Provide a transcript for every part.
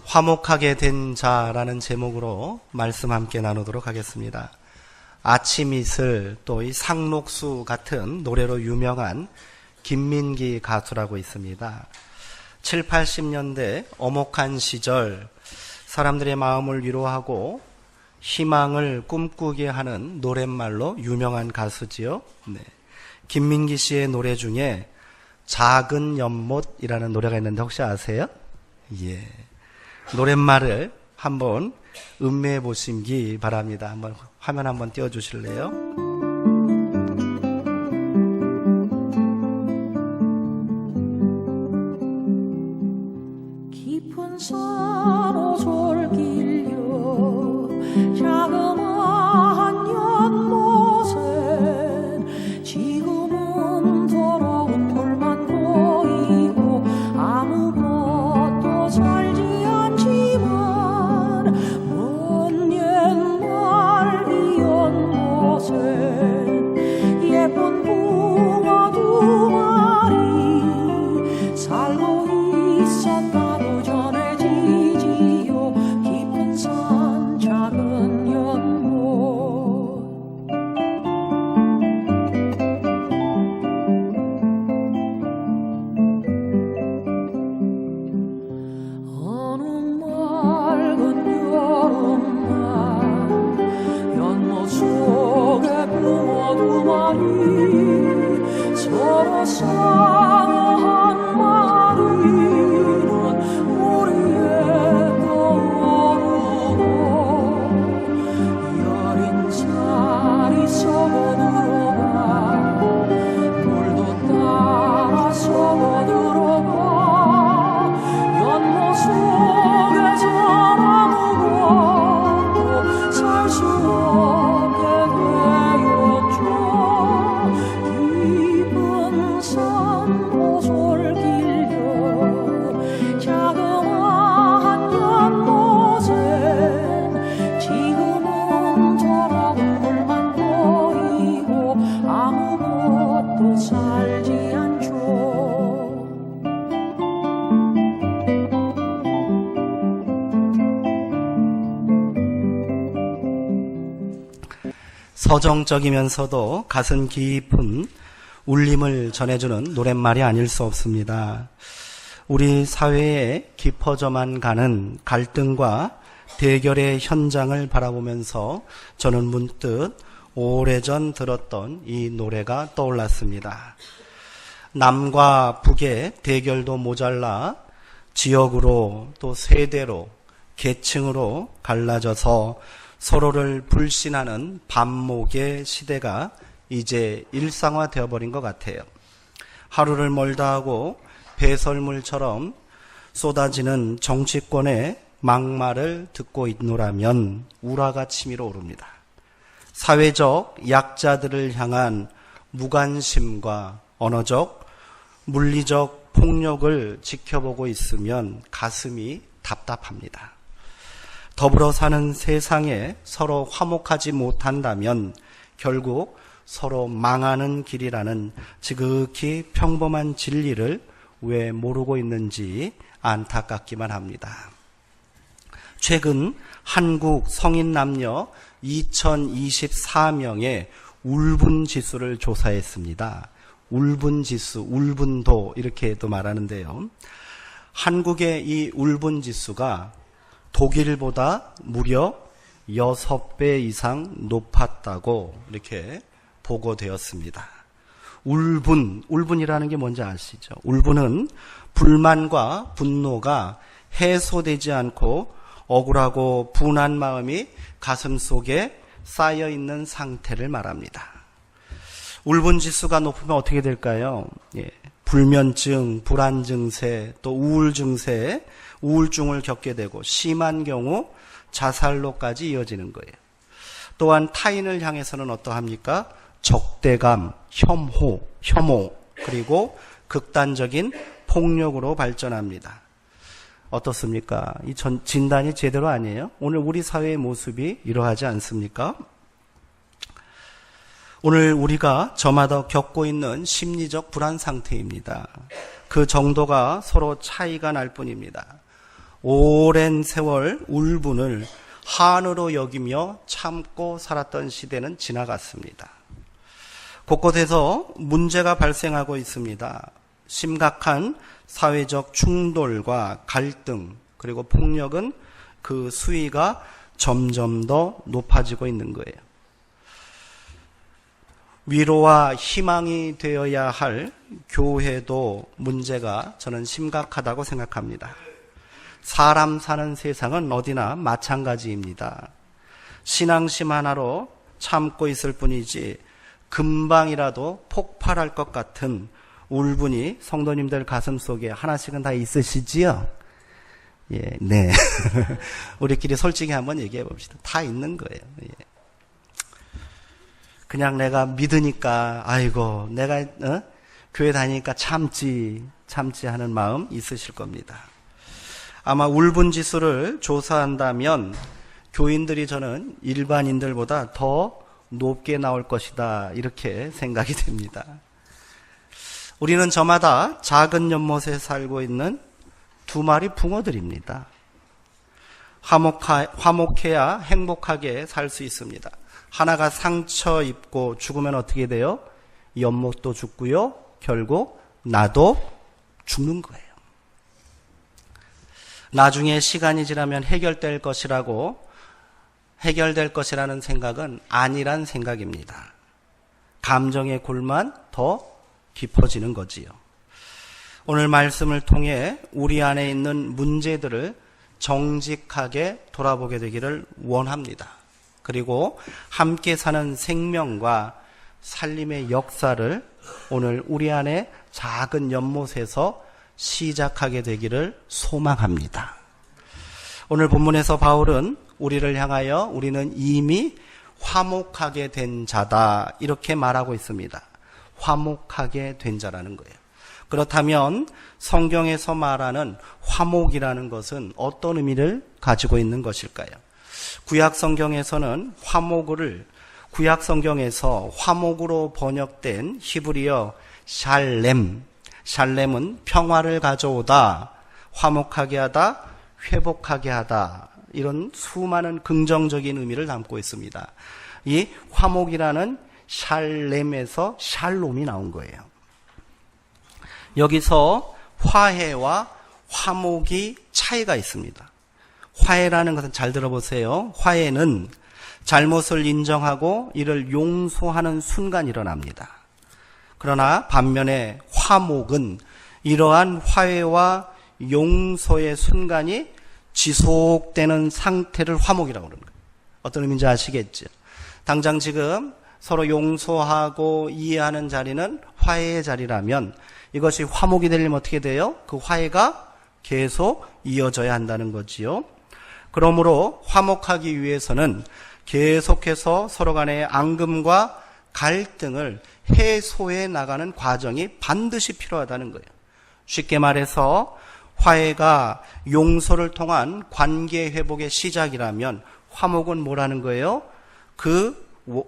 화목하게 된 자라는 제목으로 말씀 함께 나누도록 하겠습니다. 아침 이슬 또 이 상록수 같은 노래로 유명한 김민기 가수라고 있습니다. 7, 80년대 엄혹한 시절 사람들의 마음을 위로하고 희망을 꿈꾸게 하는 노랫말로 유명한 가수지요. 네. 김민기 씨의 노래 중에 작은 연못이라는 노래가 있는데 혹시 아세요? 예. 노랫말을 한번 음미해 보시기 바랍니다. 한번 화면 한번 띄워 주실래요? 깊은 산호솔길여 자그마한 연못엔 지금은 더러운 돌만 보이고 아무것도 살지 않지만 먼 옛날 이 연못엔 예쁜 붕어 두 마리 살고 있었다고 전해지지요. 깊은 산 작은 연못. 어느 맑은 여름날 연못 속에 붕어 두 마리 서로 싸워 마리는 우리에 떠오르고 여린 살이 썩어들어가 물도 따라 썩어들어가 연못 속에서 아무것도 살 수 없게 되었죠. 깊은 산 호솔길여 자그마한 연못엔 지금은 더러운 물만 보이고 아무것도 살지 않죠. 서정적이면서도 가슴 깊은 울림을 전해주는 노랫말이 아닐 수 없습니다. 우리 사회에 깊어져만 가는 갈등과 대결의 현장을 바라보면서 저는 문득 오래전 들었던 이 노래가 떠올랐습니다. 남과 북의 대결도 모자라 지역으로 또 세대로 계층으로 갈라져서 서로를 불신하는 반목의 시대가 이제 일상화되어 버린 것 같아요. 하루를 멀다 하고 배설물처럼 쏟아지는 정치권의 막말을 듣고 있노라면 우라가 치밀어 오릅니다. 사회적 약자들을 향한 무관심과 언어적, 물리적 폭력을 지켜보고 있으면 가슴이 답답합니다. 더불어 사는 세상에 서로 화목하지 못한다면 결국 서로 망하는 길이라는 지극히 평범한 진리를 왜 모르고 있는지 안타깝기만 합니다. 최근 한국 성인 남녀 2024명의 울분지수를 조사했습니다. 울분지수, 울분도 이렇게도 말하는데요. 한국의 이 울분지수가 독일보다 무려 6배 이상 높았다고 이렇게 보고되었습니다. 울분이라는 게 뭔지 아시죠? 울분은 불만과 분노가 해소되지 않고 억울하고 분한 마음이 가슴 속에 쌓여 있는 상태를 말합니다. 울분 지수가 높으면 어떻게 될까요? 불면증, 불안 증세, 또 우울 증세, 우울증을 겪게 되고 심한 경우 자살로까지 이어지는 거예요. 또한 타인을 향해서는 어떠합니까? 적대감, 혐오, 그리고 극단적인 폭력으로 발전합니다. 어떻습니까? 이 진단이 제대로 아니에요? 오늘 우리 사회의 모습이 이러하지 않습니까? 오늘 우리가 저마다 겪고 있는 심리적 불안 상태입니다. 그 정도가 서로 차이가 날 뿐입니다. 오랜 세월 울분을 한으로 여기며 참고 살았던 시대는 지나갔습니다. 곳곳에서 문제가 발생하고 있습니다. 심각한 사회적 충돌과 갈등 그리고 폭력은 그 수위가 점점 더 높아지고 있는 거예요. 위로와 희망이 되어야 할 교회도 문제가 저는 심각하다고 생각합니다. 사람 사는 세상은 어디나 마찬가지입니다. 신앙심 하나로 참고 있을 뿐이지 금방이라도 폭발할 것 같은 울분이 성도님들 가슴 속에 하나씩은 다 있으시지요? 예, 네. 우리끼리 솔직히 한번 얘기해 봅시다. 다 있는 거예요. 예. 그냥 내가 믿으니까, 아이고, 내가, 교회 다니니까 참지 하는 마음 있으실 겁니다. 아마 울분 지수를 조사한다면 교인들이 저는 일반인들보다 더 높게 나올 것이다. 이렇게 생각이 됩니다. 우리는 저마다 작은 연못에 살고 있는 두 마리 붕어들입니다. 화목해야 행복하게 살 수 있습니다. 하나가 상처 입고 죽으면 어떻게 돼요? 연못도 죽고요. 결국 나도 죽는 거예요. 나중에 시간이 지나면 해결될 것이라는 생각은 아니란 생각입니다. 감정의 골만 더 깊어지는 거지요. 오늘 말씀을 통해 우리 안에 있는 문제들을 정직하게 돌아보게 되기를 원합니다. 그리고 함께 사는 생명과 살림의 역사를 오늘 우리 안에 작은 연못에서 시작하게 되기를 소망합니다. 오늘 본문에서 바울은 우리를 향하여 우리는 이미 화목하게 된 자다 이렇게 말하고 있습니다. 화목하게 된 자라는 거예요. 그렇다면 성경에서 말하는 화목이라는 것은 어떤 의미를 가지고 있는 것일까요? 구약 성경에서는 구약성경에서 화목으로 번역된 히브리어 샬렘은 평화를 가져오다, 화목하게 하다, 회복하게 하다 이런 수많은 긍정적인 의미를 담고 있습니다. 이 화목이라는 샬렘에서 샬롬이 나온 거예요. 여기서 화해와 화목이 차이가 있습니다. 화해라는 것은 잘 들어보세요. 화해는 잘못을 인정하고 이를 용서하는 순간 일어납니다. 그러나 반면에 화목은 이러한 화해와 용서의 순간이 지속되는 상태를 화목이라고 그러는 거예요. 어떤 의미인지 아시겠죠? 당장 지금 서로 용서하고 이해하는 자리는 화해의 자리라면 이것이 화목이 되려면 어떻게 돼요? 그 화해가 계속 이어져야 한다는 거지요. 그러므로 화목하기 위해서는 계속해서 서로 간의 앙금과 갈등을 해소해 나가는 과정이 반드시 필요하다는 거예요. 쉽게 말해서 화해가 용서를 통한 관계 회복의 시작이라면 화목은 뭐라는 거예요?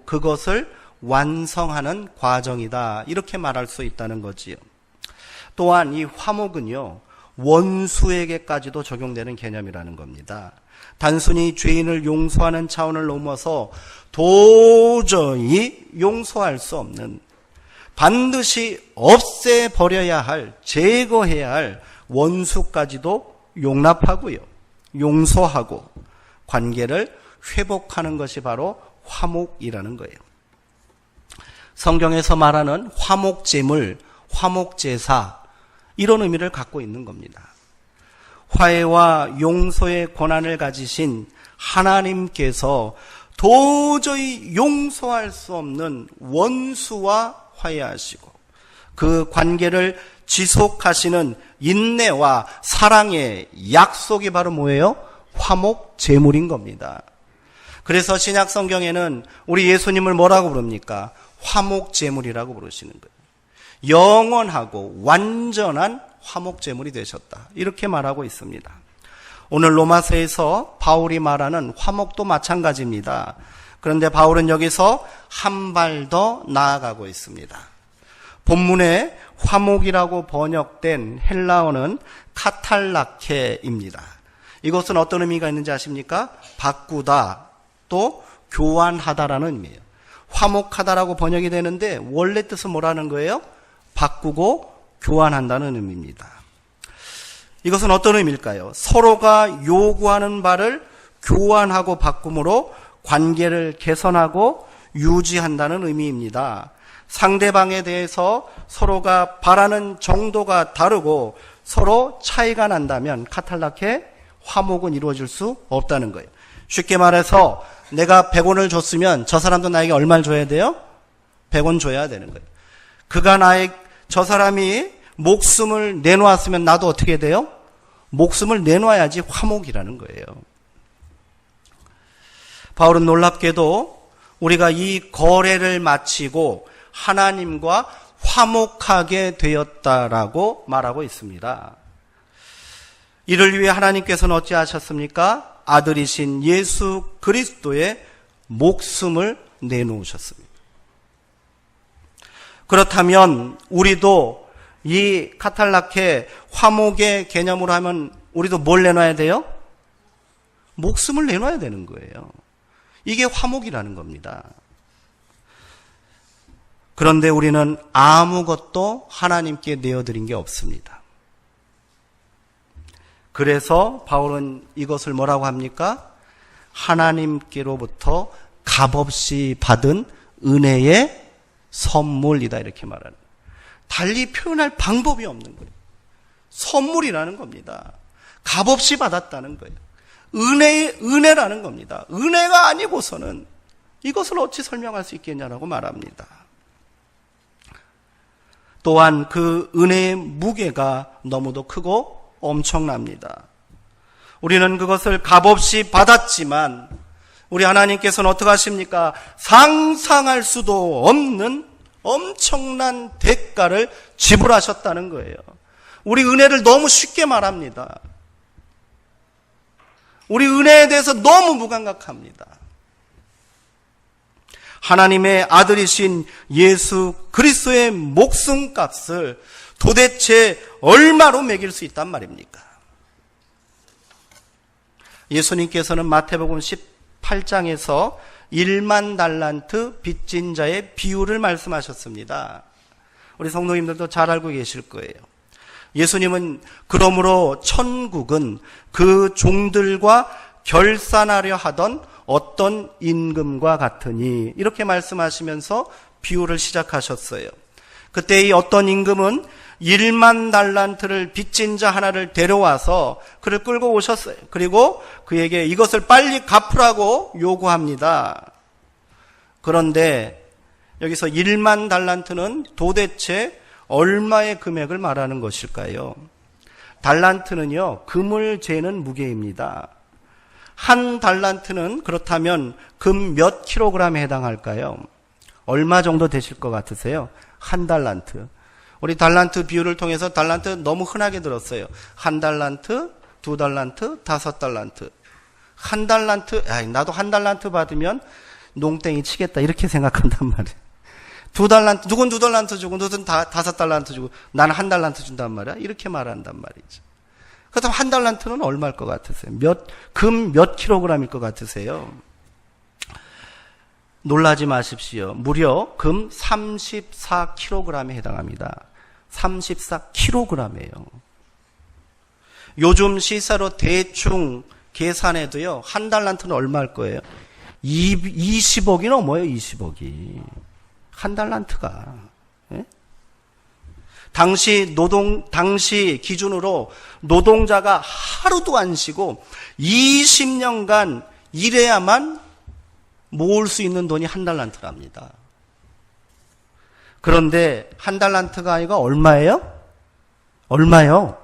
그것을 완성하는 과정이다. 이렇게 말할 수 있다는 거지요. 또한 이 화목은요, 원수에게까지도 적용되는 개념이라는 겁니다. 단순히 죄인을 용서하는 차원을 넘어서 도저히 용서할 수 없는, 반드시 없애버려야 할, 제거해야 할 원수까지도 용납하고요, 용서하고 관계를 회복하는 것이 바로 화목이라는 거예요. 성경에서 말하는 화목제물, 화목제사 이런 의미를 갖고 있는 겁니다. 화해와 용서의 권한을 가지신 하나님께서 도저히 용서할 수 없는 원수와 화해하시고 그 관계를 지속하시는 인내와 사랑의 약속이 바로 뭐예요? 화목제물인 겁니다. 그래서 신약 성경에는 우리 예수님을 뭐라고 부릅니까? 화목제물이라고 부르시는 거예요. 영원하고 완전한 화목제물이 되셨다. 이렇게 말하고 있습니다. 오늘 로마서에서 바울이 말하는 화목도 마찬가지입니다. 그런데 바울은 여기서 한 발 더 나아가고 있습니다. 본문에 화목이라고 번역된 헬라어는 카탈라케입니다. 이것은 어떤 의미가 있는지 아십니까? 바꾸다, 또 교환하다라는 의미예요. 화목하다라고 번역이 되는데 원래 뜻은 뭐라는 거예요? 바꾸고 교환한다는 의미입니다. 이것은 어떤 의미일까요? 서로가 요구하는 바를 교환하고 바꿈으로 관계를 개선하고 유지한다는 의미입니다. 상대방에 대해서 서로가 바라는 정도가 다르고 서로 차이가 난다면 카탈라케 화목은 이루어질 수 없다는 거예요. 쉽게 말해서 내가 100원을 줬으면 저 사람도 나에게 얼마를 줘야 돼요? 100원 줘야 되는 거예요. 저 사람이 목숨을 내놓았으면 나도 어떻게 돼요? 목숨을 내놔야지 화목이라는 거예요. 바울은 놀랍게도 우리가 이 거래를 마치고 하나님과 화목하게 되었다라고 말하고 있습니다. 이를 위해 하나님께서는 어찌하셨습니까? 아들이신 예수 그리스도의 목숨을 내놓으셨습니다. 그렇다면 우리도 이 카탈라케 화목의 개념으로 하면 우리도 뭘 내놔야 돼요? 목숨을 내놔야 되는 거예요. 이게 화목이라는 겁니다. 그런데 우리는 아무것도 하나님께 내어드린 게 없습니다. 그래서 바울은 이것을 뭐라고 합니까? 하나님께로부터 값없이 받은 은혜의 선물이다 이렇게 말하는 거예요. 달리 표현할 방법이 없는 거예요. 선물이라는 겁니다. 값없이 받았다는 거예요. 은혜라는 겁니다. 은혜가 아니고서는 이것을 어찌 설명할 수 있겠냐라고 말합니다. 또한 그 은혜의 무게가 너무도 크고 엄청납니다. 우리는 그것을 값없이 받았지만 우리 하나님께서는 어떻게 하십니까? 상상할 수도 없는 엄청난 대가를 지불하셨다는 거예요. 우리 은혜를 너무 쉽게 말합니다. 우리 은혜에 대해서 너무 무감각합니다. 하나님의 아들이신 예수 그리스도의 목숨값을 도대체 얼마로 매길 수 있단 말입니까? 예수님께서는 마태복음 18장에서 1만 달란트 빚진 자의 비유를 말씀하셨습니다. 우리 성도님들도 잘 알고 계실 거예요. 예수님은 그러므로 천국은 그 종들과 결산하려 하던 어떤 임금과 같으니 이렇게 말씀하시면서 비유를 시작하셨어요. 그때 이 어떤 임금은 1만 달란트를 빚진 자 하나를 데려와서 그를 끌고 오셨어요. 그리고 그에게 이것을 빨리 갚으라고 요구합니다. 그런데 여기서 1만 달란트는 도대체 얼마의 금액을 말하는 것일까요? 달란트는요, 금을 재는 무게입니다. 한 달란트는 그렇다면 금 몇 킬로그램에 해당할까요? 얼마 정도 되실 것 같으세요? 한 달란트. 우리 달란트 비율을 통해서 달란트 너무 흔하게 들었어요. 한 달란트, 두 달란트, 다섯 달란트. 한 달란트, 나도 한 달란트 받으면 농땡이 치겠다 이렇게 생각한단 말이에요. 두 달란트, 누군 두 달란트 주고 누군 다섯 달란트 주고 나는 한 달란트 준단 말이야. 이렇게 말한단 말이죠. 그렇다면 한 달란트는 얼마일 것 같으세요? 금 몇 킬로그램일 것 같으세요? 놀라지 마십시오. 무려 금 34kg에 해당합니다. 34kg이에요. 요즘 시세로 대충 계산해도요, 한 달란트는 얼마일 거예요? 20억이 넘어요, 20억이. 한 달란트가. 예? 당시 기준으로 노동자가 하루도 안 쉬고 20년간 일해야만 모을 수 있는 돈이 한 달란트랍니다. 그런데 한 달란트가 아니고 얼마예요? 얼마요?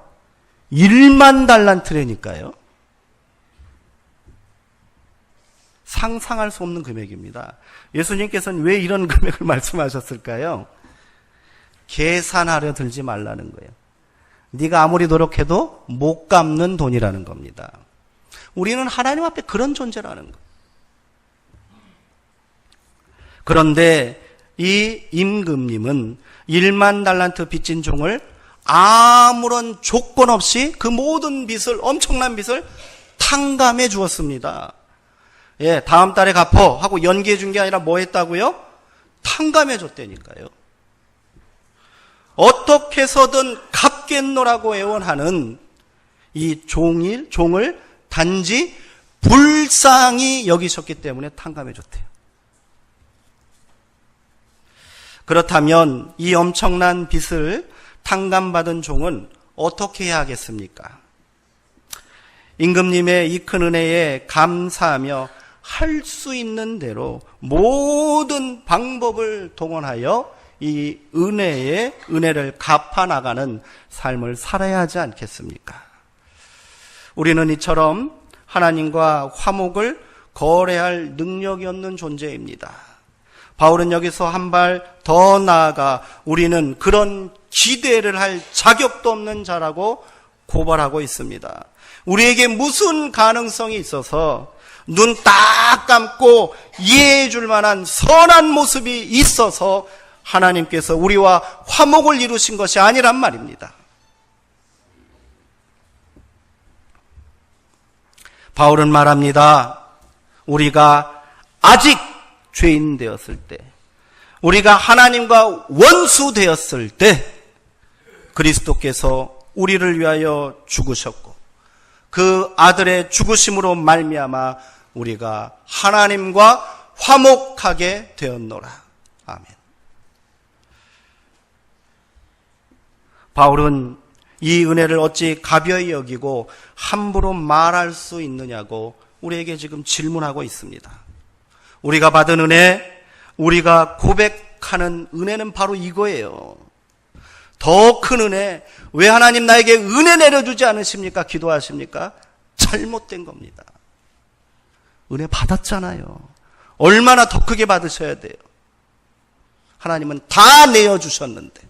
1만 달란트라니까요. 상상할 수 없는 금액입니다. 예수님께서는 왜 이런 금액을 말씀하셨을까요? 계산하려 들지 말라는 거예요. 네가 아무리 노력해도 못 갚는 돈이라는 겁니다. 우리는 하나님 앞에 그런 존재라는 거예요. 그런데 이 임금님은 1만 달란트 빚진 종을 아무런 조건 없이 그 모든 빚을, 엄청난 빚을 탕감해 주었습니다. 예, 다음 달에 갚어 하고 연기해 준 게 아니라 뭐 했다고요? 탕감해 줬다니까요. 어떻게 해서든 갚겠노라고 애원하는 이 종을 단지 불쌍히 여기셨기 때문에 탕감해 줬대요. 그렇다면 이 엄청난 빚을 탕감받은 종은 어떻게 해야 하겠습니까? 임금님의 이 큰 은혜에 감사하며 할 수 있는 대로 모든 방법을 동원하여 이 은혜를 갚아나가는 삶을 살아야 하지 않겠습니까? 우리는 이처럼 하나님과 화목을 거래할 능력이 없는 존재입니다. 바울은 여기서 한 발 더 나아가 우리는 그런 기대를 할 자격도 없는 자라고 고발하고 있습니다. 우리에게 무슨 가능성이 있어서 눈 딱 감고 이해해 줄 만한 선한 모습이 있어서 하나님께서 우리와 화목을 이루신 것이 아니란 말입니다. 바울은 말합니다. 우리가 아직 죄인 되었을 때, 우리가 하나님과 원수 되었을 때 그리스도께서 우리를 위하여 죽으셨고 그 아들의 죽으심으로 말미암아 우리가 하나님과 화목하게 되었노라. 아멘. 바울은 이 은혜를 어찌 가벼이 여기고 함부로 말할 수 있느냐고 우리에게 지금 질문하고 있습니다. 우리가 받은 은혜, 우리가 고백하는 은혜는 바로 이거예요. 더 큰 은혜, 왜 하나님 나에게 은혜 내려주지 않으십니까? 기도하십니까? 잘못된 겁니다. 은혜 받았잖아요. 얼마나 더 크게 받으셔야 돼요. 하나님은 다 내어주셨는데.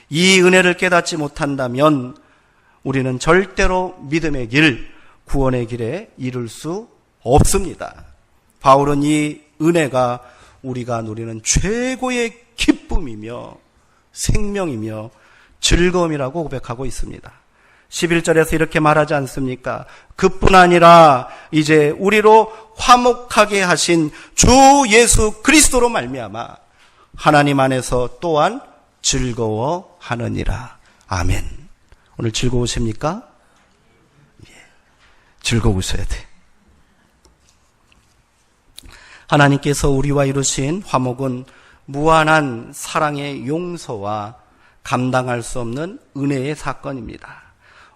이 은혜를 깨닫지 못한다면 우리는 절대로 믿음의 길, 구원의 길에 이룰 수 없습니다. 바울은 이 은혜가 우리가 누리는 최고의 기쁨이며 생명이며 즐거움이라고 고백하고 있습니다. 11절에서 이렇게 말하지 않습니까? 그뿐 아니라 이제 우리로 화목하게 하신 주 예수 그리스도로 말미암아 하나님 안에서 또한 즐거워하느니라. 아멘. 오늘 즐거우십니까? 예, 즐거우셔야 돼. 하나님께서 우리와 이루신 화목은 무한한 사랑의 용서와 감당할 수 없는 은혜의 사건입니다.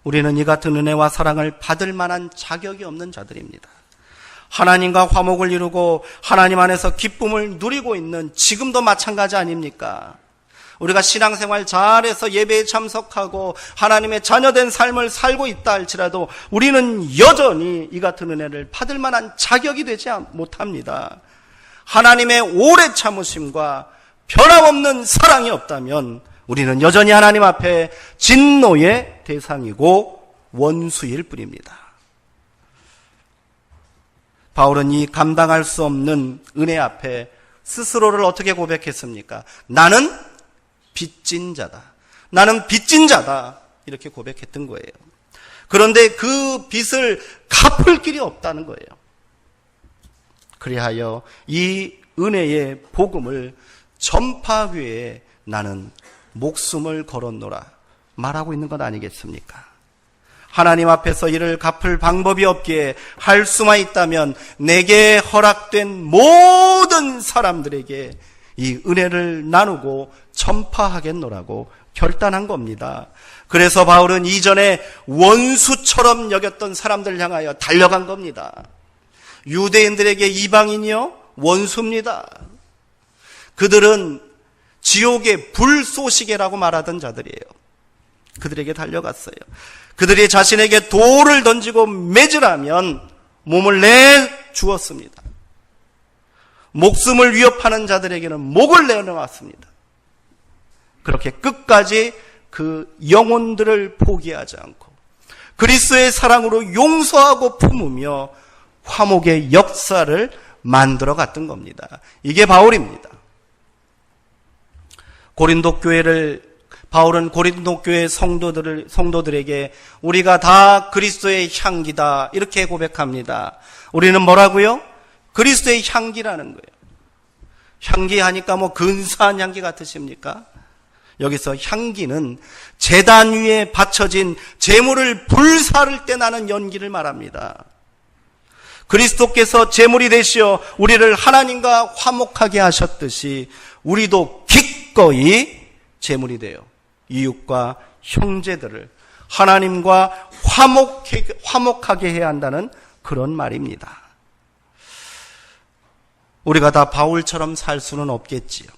우리는 이 같은 은혜와 사랑을 받을 만한 자격이 없는 자들입니다. 하나님과 화목을 이루고 하나님 안에서 기쁨을 누리고 있는 지금도 마찬가지 아닙니까? 우리가 신앙생활 잘해서 예배에 참석하고 하나님의 자녀된 삶을 살고 있다 할지라도 우리는 여전히 이 같은 은혜를 받을 만한 자격이 되지 못합니다. 하나님의 오래 참으심과 변함없는 사랑이 없다면 우리는 여전히 하나님 앞에 진노의 대상이고 원수일 뿐입니다. 바울은 이 감당할 수 없는 은혜 앞에 스스로를 어떻게 고백했습니까? 나는 빚진 자다. 나는 빚진 자다. 이렇게 고백했던 거예요. 그런데 그 빚을 갚을 길이 없다는 거예요. 그리하여 이 은혜의 복음을 전파하기 위해 나는 목숨을 걸었노라 말하고 있는 것 아니겠습니까? 하나님 앞에서 이를 갚을 방법이 없기에 할 수만 있다면 내게 허락된 모든 사람들에게 이 은혜를 나누고 전파하겠노라고 결단한 겁니다. 그래서 바울은 이전에 원수처럼 여겼던 사람들 향하여 달려간 겁니다. 유대인들에게 이방인이요? 원수입니다. 그들은 지옥의 불쏘시개라고 말하던 자들이에요. 그들에게 달려갔어요. 그들이 자신에게 돌을 던지고 매질하면 몸을 내주었습니다. 목숨을 위협하는 자들에게는 목을 내놓았습니다. 그렇게 끝까지 그 영혼들을 포기하지 않고 그리스도의 사랑으로 용서하고 품으며 화목의 역사를 만들어 갔던 겁니다. 이게 바울입니다. 고린도 교회를 바울은 고린도 교회 성도들에게 우리가 다 그리스도의 향기다 이렇게 고백합니다. 우리는 뭐라고요? 그리스도의 향기라는 거예요. 향기하니까 뭐 근사한 향기 같으십니까? 여기서 향기는 제단 위에 바쳐진 제물을 불사를 때 나는 연기를 말합니다. 그리스도께서 제물이 되시어 우리를 하나님과 화목하게 하셨듯이 우리도 기꺼이 제물이 되어 이웃과 형제들을 하나님과 화목하게 해야 한다는 그런 말입니다. 우리가 다 바울처럼 살 수는 없겠지요.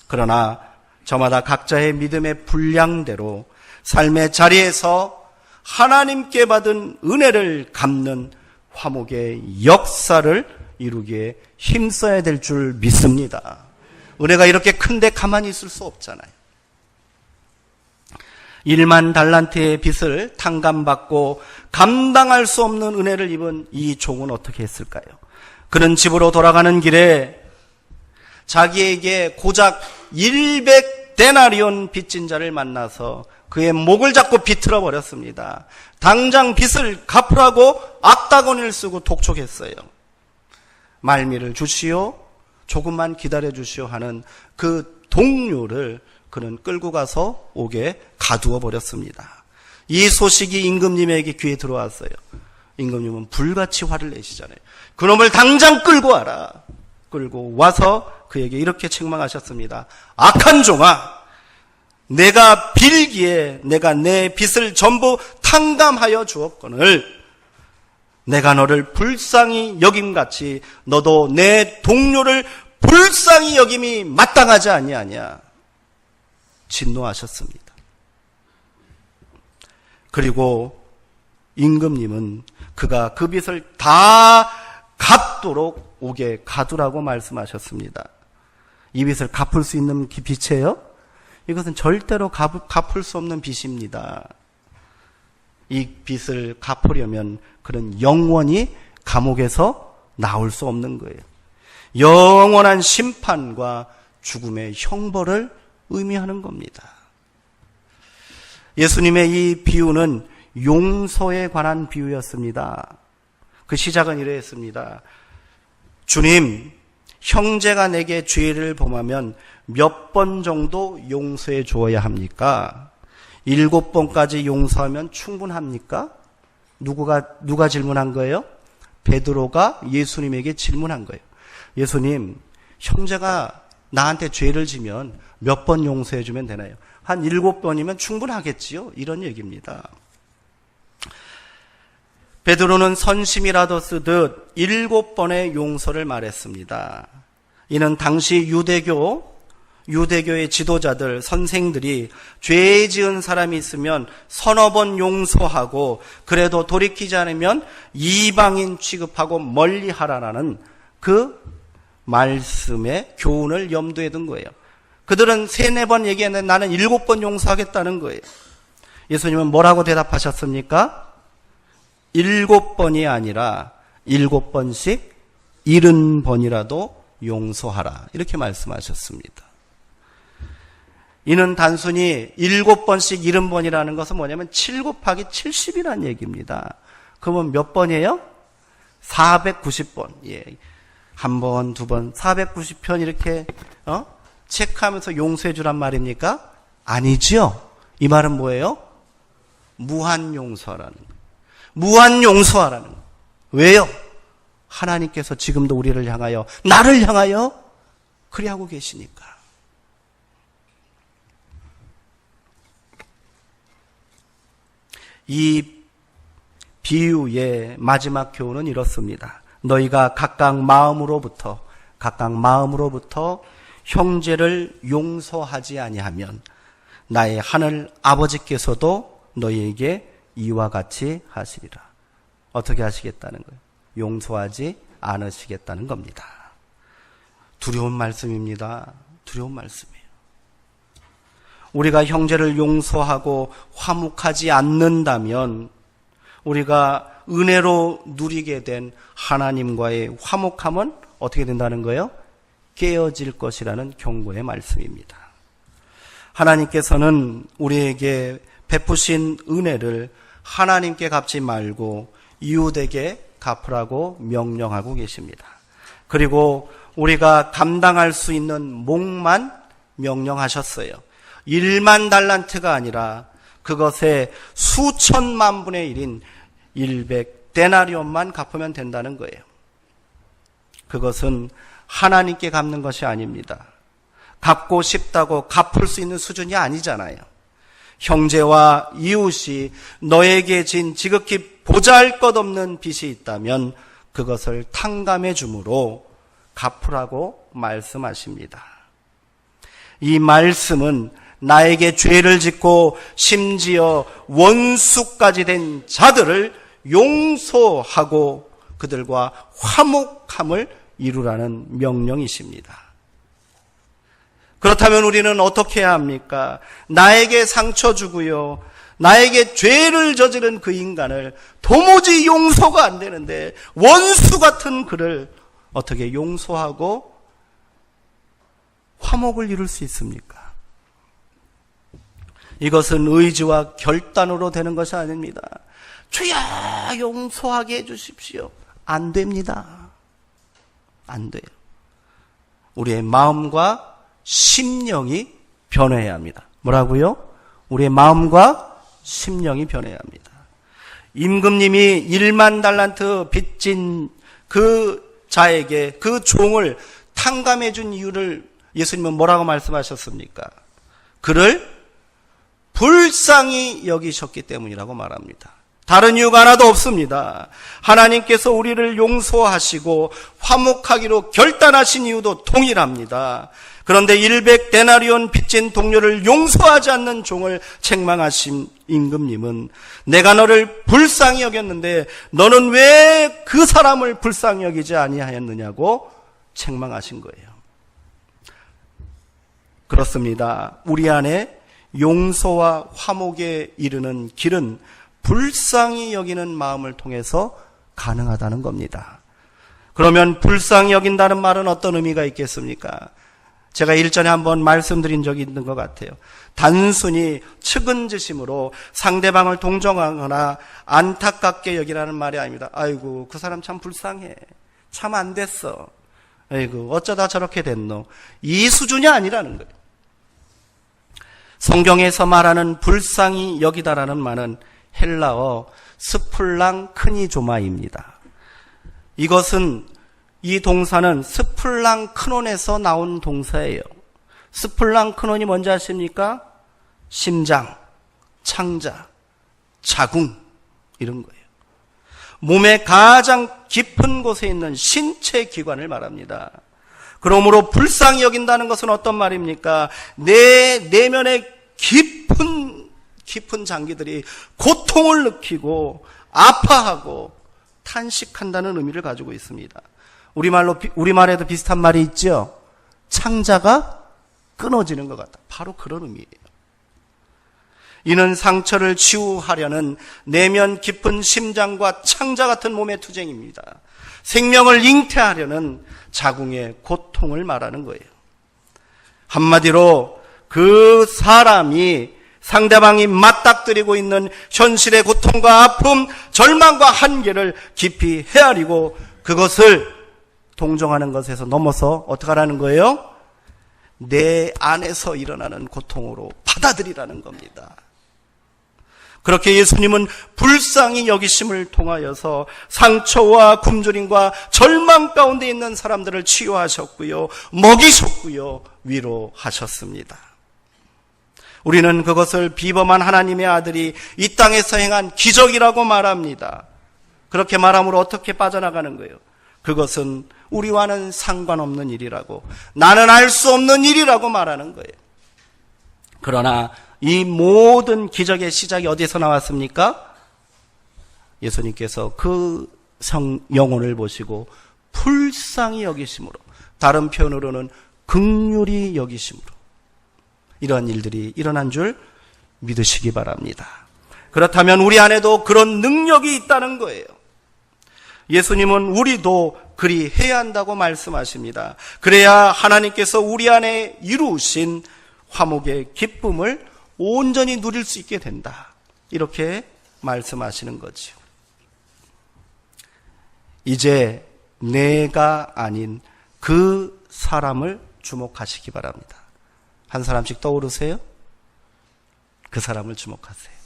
그러나 저마다 각자의 믿음의 분량대로 삶의 자리에서 하나님께 받은 은혜를 갚는 화목의 역사를 이루기에 힘써야 될 줄 믿습니다. 은혜가 이렇게 큰데 가만히 있을 수 없잖아요. 1만 달란트의 빚을 탕감받고 감당할 수 없는 은혜를 입은 이 종은 어떻게 했을까요? 그는 집으로 돌아가는 길에 자기에게 고작 100데나리온 빚진 자를 만나서 그의 목을 잡고 비틀어 버렸습니다. 당장 빚을 갚으라고 악다곤을 쓰고 독촉했어요. 말미를 주시오, 조금만 기다려 주시오 하는 그 동료를 그는 끌고 가서 옥에 가두어 버렸습니다. 이 소식이 임금님에게 귀에 들어왔어요. 임금님은 불같이 화를 내시잖아요. 그놈을 당장 끌고 와라. 끌고 와서 그에게 이렇게 책망하셨습니다. 악한 종아, 내가 빌기에 내가 내 빚을 전부 탕감하여 주었거늘 내가 너를 불쌍히 여김같이 너도 내 동료를 불쌍히 여김이 마땅하지 아니하냐. 진노하셨습니다. 그리고 임금님은 그가 그 빚을 다 갚도록 옥에 가두라고 말씀하셨습니다. 이 빚을 갚을 수 있는 빚이에요? 이것은 절대로 갚을 수 없는 빚입니다. 이 빚을 갚으려면 그는 영원히 감옥에서 나올 수 없는 거예요. 영원한 심판과 죽음의 형벌을 의미하는 겁니다. 예수님의 이 비유는 용서에 관한 비유였습니다. 그 시작은 이러했습니다. 주님, 형제가 내게 죄를 범하면 몇 번 정도 용서해 주어야 합니까? 7번까지 용서하면 충분합니까? 누가 질문한 거예요? 베드로가 예수님에게 질문한 거예요. 예수님, 형제가 나한테 죄를 지면 몇 번 용서해 주면 되나요? 한 7번이면 충분하겠지요? 이런 얘기입니다. 베드로는 선심이라도 쓰듯 7번의 용서를 말했습니다. 이는 당시 유대교의 지도자들, 선생들이 죄 지은 사람이 있으면 서너 번 용서하고 그래도 돌이키지 않으면 이방인 취급하고 멀리하라라는 그 말씀의 교훈을 염두에 둔 거예요. 그들은 3-4번 얘기했는데 나는 7번 용서하겠다는 거예요. 예수님은 뭐라고 대답하셨습니까? 7번이 아니라 7번씩 70번이라도 용서하라. 이렇게 말씀하셨습니다. 이는 단순히 7번씩 70번이라는 것은 뭐냐면 7 곱하기 70이라는 얘기입니다. 그러면 몇 번이에요? 490번. 예. 한 번, 두 번, 490편 이렇게 체크하면서 용서해 주란 말입니까? 아니죠. 이 말은 뭐예요? 무한 용서라는 거예요. 무한 용서하라는 거예요. 왜요? 하나님께서 지금도 우리를 향하여, 나를 향하여 그리하고 계시니까. 이 비유의 마지막 교훈은 이렇습니다. 너희가 각각 마음으로부터 형제를 용서하지 아니하면 나의 하늘 아버지께서도 너희에게 이와 같이 하시리라. 어떻게 하시겠다는 거예요? 용서하지 않으시겠다는 겁니다. 두려운 말씀입니다. 두려운 말씀이에요. 우리가 형제를 용서하고 화목하지 않는다면 우리가 은혜로 누리게 된 하나님과의 화목함은 어떻게 된다는 거예요? 깨어질 것이라는 경고의 말씀입니다. 하나님께서는 우리에게 베푸신 은혜를 하나님께 갚지 말고 이웃에게 갚으라고 명령하고 계십니다. 그리고 우리가 감당할 수 있는 몫만 명령하셨어요. 1만 달란트가 아니라 그것의 수천만 분의 1인 100데나리온만 갚으면 된다는 거예요. 그것은 하나님께 갚는 것이 아닙니다. 갚고 싶다고 갚을 수 있는 수준이 아니잖아요. 형제와 이웃이 너에게 진 지극히 보잘것없는 빚이 있다면 그것을 탕감해 주므로 갚으라고 말씀하십니다. 이 말씀은 나에게 죄를 짓고 심지어 원수까지 된 자들을 용서하고 그들과 화목함을 이루라는 명령이십니다. 그렇다면 우리는 어떻게 해야 합니까? 나에게 상처 주고요, 나에게 죄를 저지른 그 인간을 도무지 용서가 안 되는데 원수 같은 그를 어떻게 용서하고 화목을 이룰 수 있습니까? 이것은 의지와 결단으로 되는 것이 아닙니다. 주여 용서하게 해주십시오. 안 됩니다. 안 돼요. 우리의 마음과 심령이 변해야 합니다. 뭐라고요? 우리의 마음과 심령이 변해야 합니다. 임금님이 1만 달란트 빚진 그 자에게 그 종을 탕감해 준 이유를 예수님은 뭐라고 말씀하셨습니까? 그를 불쌍히 여기셨기 때문이라고 말합니다. 다른 이유가 하나도 없습니다. 하나님께서 우리를 용서하시고 화목하기로 결단하신 이유도 동일합니다. 그런데 100데나리온 빚진 동료를 용서하지 않는 종을 책망하신 임금님은 내가 너를 불쌍히 여겼는데 너는 왜 그 사람을 불쌍히 여기지 아니하였느냐고 책망하신 거예요. 그렇습니다. 우리 안에 용서와 화목에 이르는 길은 불쌍히 여기는 마음을 통해서 가능하다는 겁니다. 그러면 불쌍히 여긴다는 말은 어떤 의미가 있겠습니까? 제가 일전에 한번 말씀드린 적이 있는 것 같아요. 단순히 측은지심으로 상대방을 동정하거나 안타깝게 여기라는 말이 아닙니다. 아이고 그 사람 참 불쌍해. 참 안 됐어. 아이고 어쩌다 저렇게 됐노. 이 수준이 아니라는 거예요. 성경에서 말하는 불쌍히 여기다라는 말은 헬라어 스플랑 크니조마입니다. 이것은 이 동사는 스플랑 크논에서 나온 동사예요. 스플랑 크논이 뭔지 아십니까? 심장, 창자, 자궁 이런 거예요. 몸의 가장 깊은 곳에 있는 신체 기관을 말합니다. 그러므로 불쌍히 여긴다는 것은 어떤 말입니까? 내 내면의 깊은 장기들이 고통을 느끼고 아파하고 탄식한다는 의미를 가지고 있습니다. 우리말에도 비슷한 말이 있죠. 창자가 끊어지는 것 같다. 바로 그런 의미예요. 이는 상처를 치유하려는 내면 깊은 심장과 창자 같은 몸의 투쟁입니다. 생명을 잉태하려는 자궁의 고통을 말하는 거예요. 한마디로 그 사람이 상대방이 맞닥뜨리고 있는 현실의 고통과 아픔, 절망과 한계를 깊이 헤아리고 그것을 동정하는 것에서 넘어서 어떻게 하라는 거예요? 내 안에서 일어나는 고통으로 받아들이라는 겁니다. 그렇게 예수님은 불쌍히 여기심을 통하여서 상처와 굶주림과 절망 가운데 있는 사람들을 치유하셨고요, 먹이셨고요, 위로하셨습니다. 우리는 그것을 비범한 하나님의 아들이 이 땅에서 행한 기적이라고 말합니다. 그렇게 말함으로 어떻게 빠져나가는 거예요? 그것은 우리와는 상관없는 일이라고, 나는 알 수 없는 일이라고 말하는 거예요. 그러나 이 모든 기적의 시작이 어디서 나왔습니까? 예수님께서 그 영혼을 보시고 불쌍히 여기심으로, 다른 표현으로는 긍휼히 여기심으로 이러한 일들이 일어난 줄 믿으시기 바랍니다. 그렇다면 우리 안에도 그런 능력이 있다는 거예요. 예수님은 우리도 그리 해야 한다고 말씀하십니다. 그래야 하나님께서 우리 안에 이루신 화목의 기쁨을 온전히 누릴 수 있게 된다. 이렇게 말씀하시는 거지요. 이제 내가 아닌 그 사람을 주목하시기 바랍니다. 한 사람씩 떠오르세요? 그 사람을 주목하세요.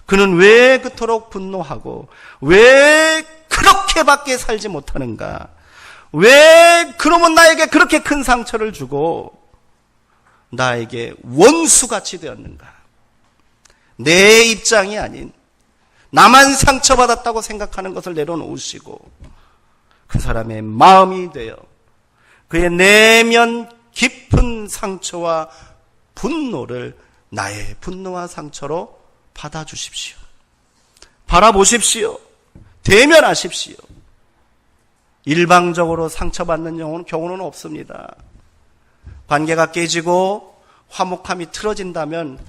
그는 왜 그토록 분노하고 왜 그렇게밖에 살지 못하는가? 왜 그놈은 나에게 그렇게 큰 상처를 주고 나에게 원수같이 되었는가? 내 입장이 아닌 나만 상처받았다고 생각하는 것을 내려놓으시고 그 사람의 마음이 되어 그의 내면 깊은 상처와 분노를 나의 분노와 상처로 받아주십시오. 바라보십시오. 대면하십시오. 일방적으로 상처받는 경우는 없습니다. 관계가 깨지고 화목함이 틀어진다면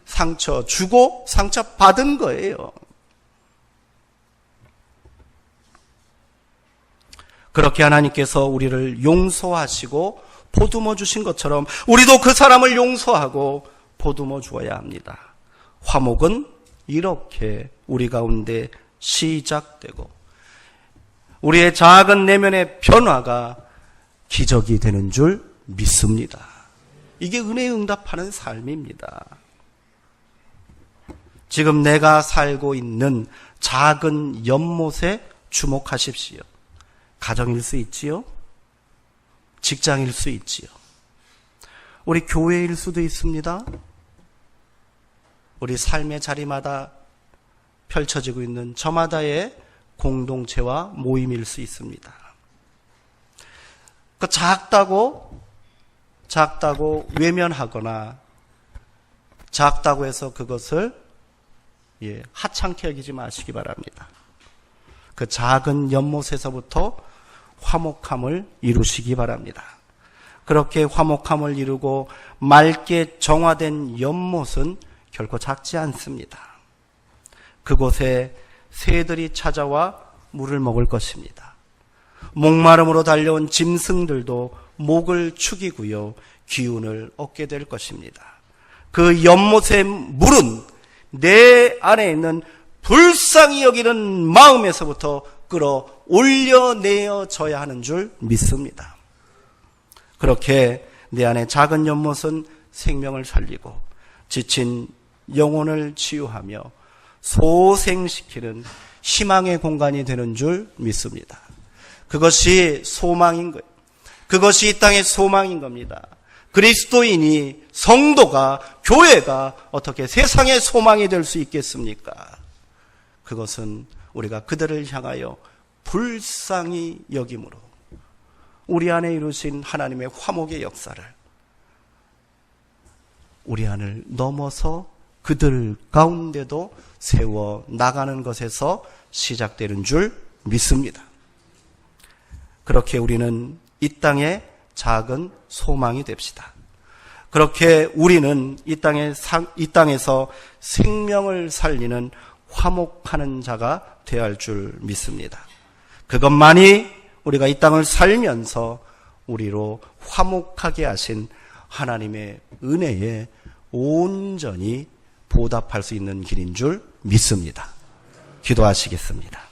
상처 주고 상처 받은 거예요. 그렇게 하나님께서 우리를 용서하시고 보듬어 주신 것처럼 우리도 그 사람을 용서하고 보듬어 주어야 합니다. 화목은 이렇게 우리 가운데 시작되고 우리의 작은 내면의 변화가 기적이 되는 줄 믿습니다. 이게 은혜에 응답하는 삶입니다. 지금 내가 살고 있는 작은 연못에 주목하십시오. 가정일 수 있지요? 직장일 수 있지요? 우리 교회일 수도 있습니다. 우리 삶의 자리마다 펼쳐지고 있는 저마다의 공동체와 모임일 수 있습니다. 그 작다고 외면하거나 작다고 해서 그것을 하찮게 여기지 마시기 바랍니다. 그 작은 연못에서부터 화목함을 이루시기 바랍니다. 그렇게 화목함을 이루고 맑게 정화된 연못은 결코 작지 않습니다. 그곳에 새들이 찾아와 물을 먹을 것입니다. 목마름으로 달려온 짐승들도 목을 축이고요, 기운을 얻게 될 것입니다. 그 연못의 물은 내 안에 있는 불쌍히 여기는 마음에서부터 끌어올려내어져야 하는 줄 믿습니다. 그렇게 내 안에 작은 연못은 생명을 살리고 지친 영혼을 치유하며 소생시키는 희망의 공간이 되는 줄 믿습니다. 그것이 소망인 거예요. 그것이 이 땅의 소망인 겁니다. 그리스도인이, 성도가, 교회가 어떻게 세상의 소망이 될 수 있겠습니까? 그것은 우리가 그들을 향하여 불쌍히 여김으로 우리 안에 이루신 하나님의 화목의 역사를 우리 안을 넘어서 그들 가운데도 세워 나가는 것에서 시작되는 줄 믿습니다. 그렇게 우리는 이 땅의 작은 소망이 됩시다. 그렇게 우리는 이 땅에서 생명을 살리는 화목하는 자가 되어야 할 줄 믿습니다. 그것만이 우리가 이 땅을 살면서 우리로 화목하게 하신 하나님의 은혜에 온전히 보답할 수 있는 길인 줄 믿습니다. 기도하시겠습니다.